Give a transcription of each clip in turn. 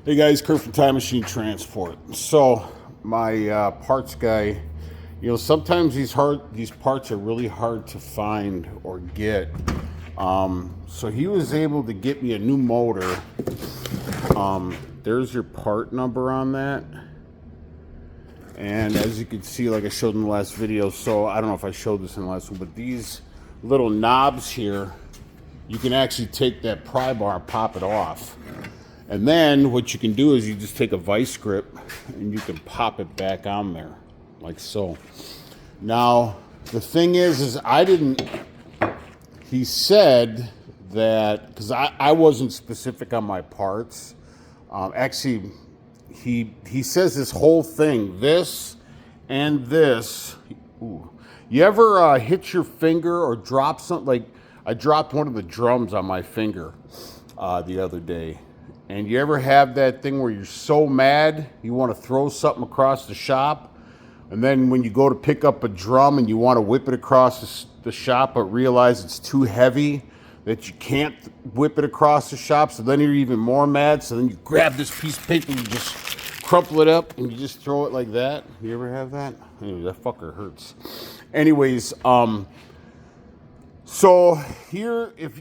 Hey guys, Kurt from Time Machine Transport. So my parts guy, sometimes these parts are really hard to find or get. So he was able to get me a new motor. There's your part number on that. And as you can see, like I showed in the last video, so I don't know if I showed this in the last one, but these little knobs here, you can actually take that pry bar and pop it off. And then what you can do is you just take a vice grip and you can pop it back on there, like so. Now, the thing is he said that, because I wasn't specific on my parts. Actually, he says this whole thing, this and this. Ooh. You ever hit your finger or drop something? Like, I dropped one of the drums on my finger the other day. And you ever have that thing where you're so mad you want to throw something across the shop, and then when you go to pick up a drum and you want to whip it across the shop but realize it's too heavy that you can't whip it across the shop, so then you're even more mad, so then you grab this piece of paper and you just crumple it up and you just throw it like that? You ever have that? Anyway, that fucker hurts. Anyways, so here, if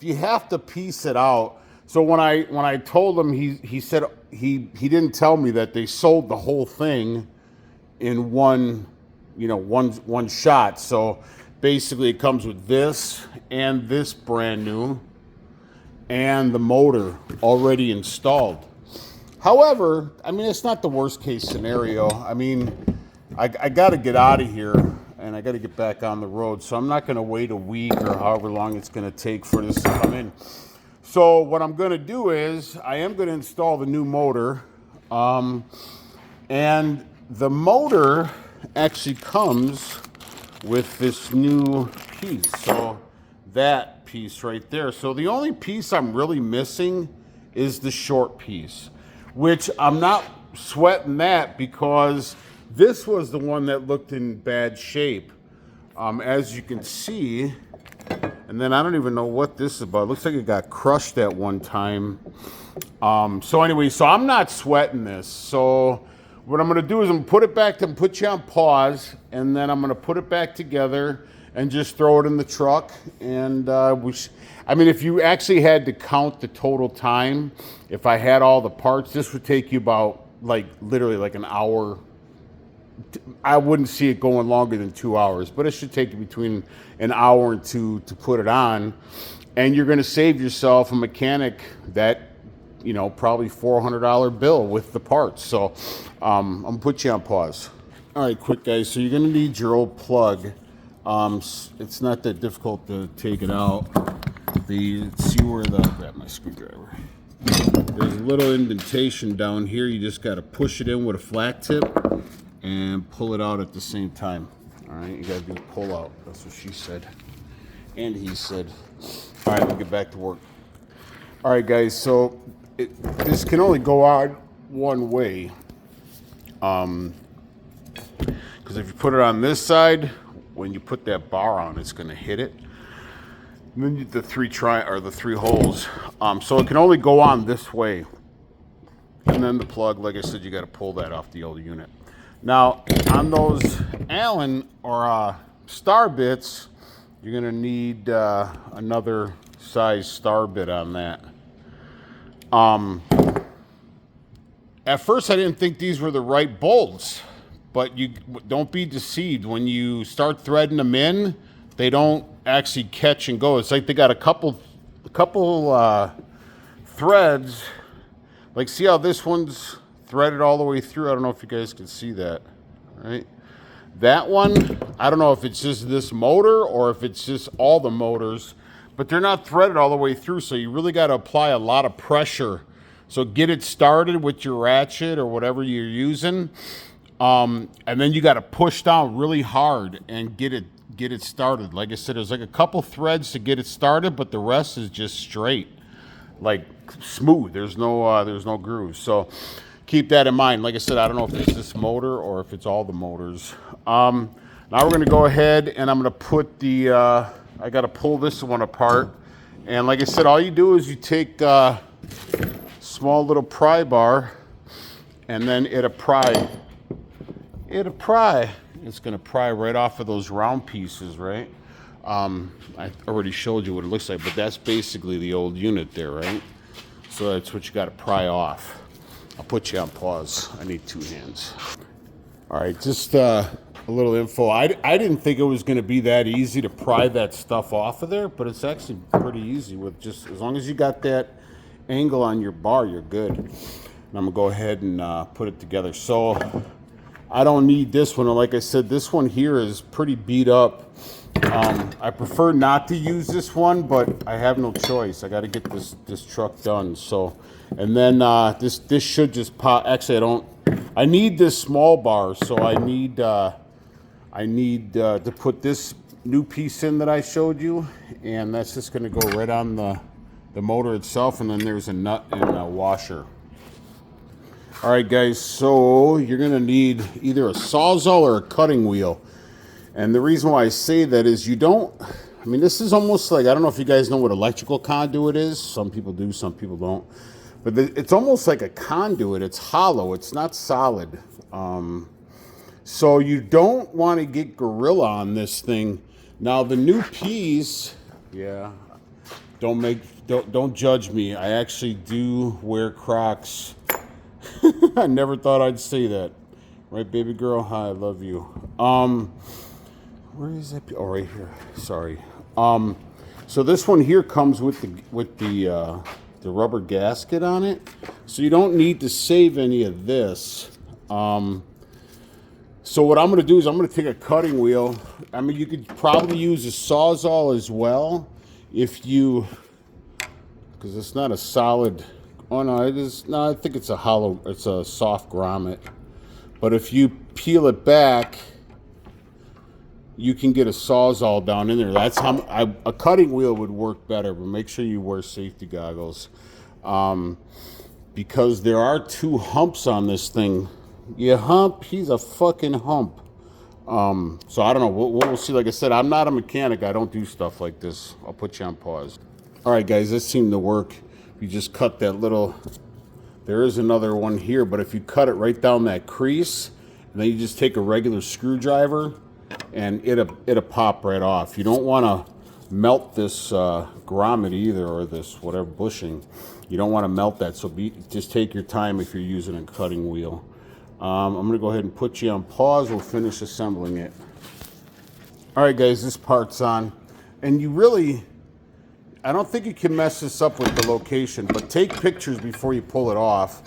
you have to piece it out. So when I told him, he said he didn't tell me that they sold the whole thing in one shot. So basically it comes with this and this brand new and the motor already installed. However, I mean, it's not the worst case scenario. I mean, I got to get out of here and I got to get back on the road. So I'm not going to wait a week or however long it's going to take for this to come in. So what I'm going to do is I am going to install the new motor, and the motor actually comes with this new piece. So that piece right there. So the only piece I'm really missing is the short piece, which I'm not sweating that because this was the one that looked in bad shape. As you can see. And then I don't even know what this is about. It looks like it got crushed at one time. So anyway, so I'm not sweating this. So what I'm going to do is I'm going to put it back and put you on pause. And then I'm going to put it back together and just throw it in the truck. And I mean, if you actually had to count the total time, if I had all the parts, this would take you about literally like an hour. I wouldn't see it going longer than 2 hours, but it should take you between an hour and two to put it on. And you're going to save yourself a mechanic that, probably $400 bill with the parts. So I'm going to put you on pause. All right, quick guys. So you're going to need your old plug. It's not that difficult to take it out. Grab my screwdriver. There's a little indentation down here. You just got to push it in with a flat tip and pull it out at the same time. All right, you gotta do pull out. That's what she said, and he said. All right, we'll get back to work. All right, guys. So this can only go out one way. Because if you put it on this side, when you put that bar on, it's gonna hit it. And then the three holes. So it can only go on this way. And then the plug, like I said, you got to pull that off the old unit. Now, on those Allen or star bits, you're going to need another size star bit on that. At first, I didn't think these were the right bolts, but you don't be deceived. When you start threading them in, they don't actually catch and go. It's like they got a couple threads. Like, see how this one's threaded all the way through? I don't know if you guys can see that, right? That one, I don't know if it's just this motor or if it's just all the motors, but they're not threaded all the way through, so you really got to apply a lot of pressure. So get it started with your ratchet or whatever you're using, and then you got to push down really hard and get it started. Like I said, there's like a couple threads to get it started, but the rest is just straight, like smooth. There's no grooves. So keep that in mind. Like I said, I don't know if it's this motor or if it's all the motors. Now we're going to go ahead and I'm going to put I got to pull this one apart. And like I said, all you do is you take small little pry bar, and then it'll pry. It's gonna pry right off of those round pieces, right? I already showed you what it looks like, but that's basically the old unit there, right? So that's what you gotta pry off. I'll put you on pause. I need 2 hands. All right, just a little info. I didn't think it was gonna be that easy to pry that stuff off of there, but it's actually pretty easy with just, as long as you got that angle on your bar, you're good. And I'm gonna go ahead and put it together. So I don't need this one. Like I said, this one here is pretty beat up. I prefer not to use this one, but I have no choice. I got to get this truck done. So, and then this should just pop. Actually, I need this small bar, so I need to put this new piece in that I showed you, and that's just going to go right on the motor itself, and then there's a nut and a washer. All right, guys, so you're going to need either a Sawzall or a cutting wheel. And the reason why I say that is this is almost like, I don't know if you guys know what electrical conduit is. Some people do, some people don't. But it's almost like a conduit. It's hollow. It's not solid. So you don't want to get Gorilla on this thing. Now, the new piece, yeah, don't judge me. I actually do wear Crocs. I never thought I'd say that. Right, baby girl? Hi, I love you. Where is it? Oh, right here. Sorry. So this one here comes with the rubber gasket on it. So you don't need to save any of this. So what I'm going to do is I'm going to take a cutting wheel. I mean, you could probably use a Sawzall as well if you, because it's not a solid. Oh no, it is. No, I think it's a hollow. It's a soft grommet. But if you peel it back, you can get a Sawzall down in there. That's how a cutting wheel would work better, but make sure you wear safety goggles. Because there are 2 humps on this thing. Yeah, hump, he's a fucking hump. So I don't know, we'll see. Like I said, I'm not a mechanic. I don't do stuff like this. I'll put you on pause. All right, guys, this seemed to work. You just cut that little, there is another one here, but if you cut it right down that crease, and then you just take a regular screwdriver, and it'll pop right off. You don't want to melt this grommet either, or this whatever bushing. You don't want to melt that, so just take your time if you're using a cutting wheel. I'm going to go ahead and put you on pause. We'll finish assembling it. All right, guys, this part's on. And you really, I don't think you can mess this up with the location, but take pictures before you pull it off.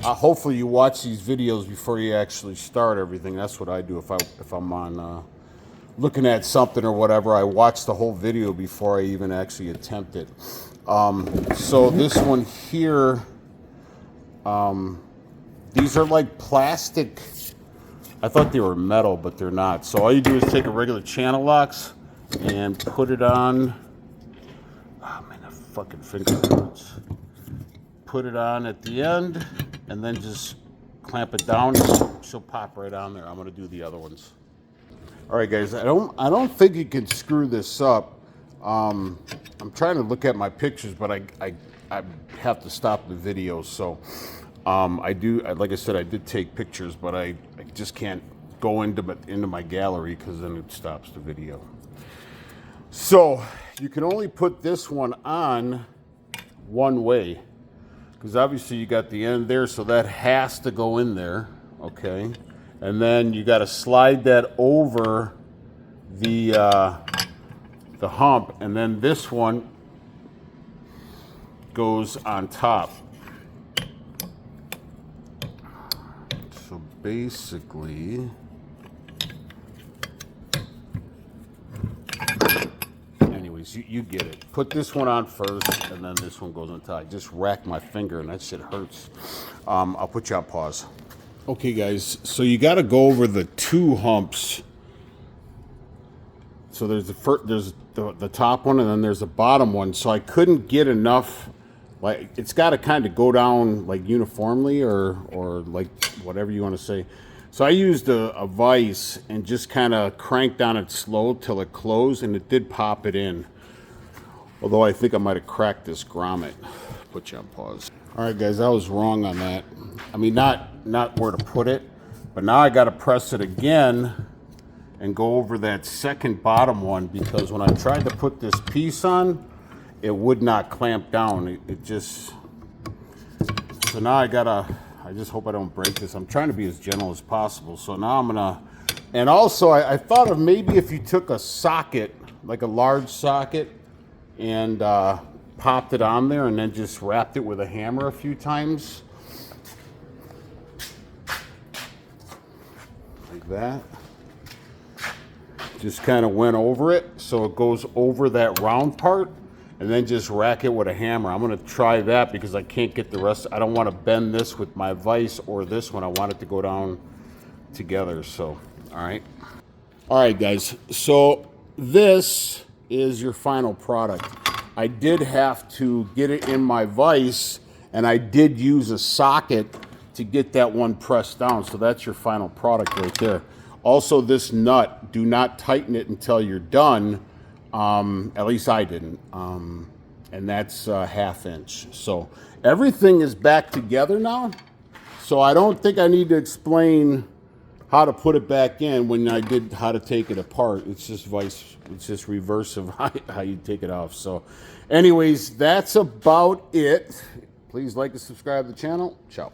Hopefully you watch these videos before you actually start everything. That's what I do if I'm on looking at something or whatever. I watch the whole video before I even actually attempt it. So this one here, these are like plastic. I thought they were metal, but they're not. So all you do is take a regular channel locks and put it on. Oh man, that fucking finger hurts. Put it on at the end, and then just clamp it down. She'll pop right on there. I'm gonna do the other ones. All right, guys. I don't think you can screw this up. I'm trying to look at my pictures, but I have to stop the video. So I do. Like I said, I did take pictures, but I just can't go into my gallery because then it stops the video. So you can only put this one on one way, because obviously you got the end there, so that has to go in there, okay? And then you got to slide that over the hump, and then this one goes on top. So basically, you get it. Put this one on first, and then this one goes on top. I just racked my finger, and that shit hurts. I'll put you on pause. Okay, guys, so you got to go over the 2 humps. So there's the top one, and then there's the bottom one. So I couldn't get enough. Like, it's got to kind of go down like uniformly, or like whatever you want to say. So I used a vise and just kind of cranked on it slow till it closed, and it did pop it in. Although I think I might have cracked this grommet. Put you on pause. All right, guys, I was wrong on that. I mean, not where to put it, but now I got to press it again and go over that second bottom one, because when I tried to put this piece on, it would not clamp down. It just, so now I just hope I don't break this. I'm trying to be as gentle as possible. So now I'm gonna, and also I thought of maybe if you took a socket, like a large socket, and popped it on there and then just wrapped it with a hammer a few times. Like that. Just kind of went over it so it goes over that round part, and then just rack it with a hammer. I'm gonna try that because I can't get the rest. I don't want to bend this with my vise or this one. I want it to go down together. So, all right guys, so this is your final product. I did have to get it in my vise, and I did use a socket to get that one pressed down. So that's your final product right there. Also, this nut, do not tighten it until you're done. At least I didn't. And that's a 1/2 inch. So everything is back together now. So I don't think I need to explain how to put it back in when I did how to take it apart. It's just reverse of how you take it off. So anyways, that's about it. Please like and subscribe to the channel. Ciao.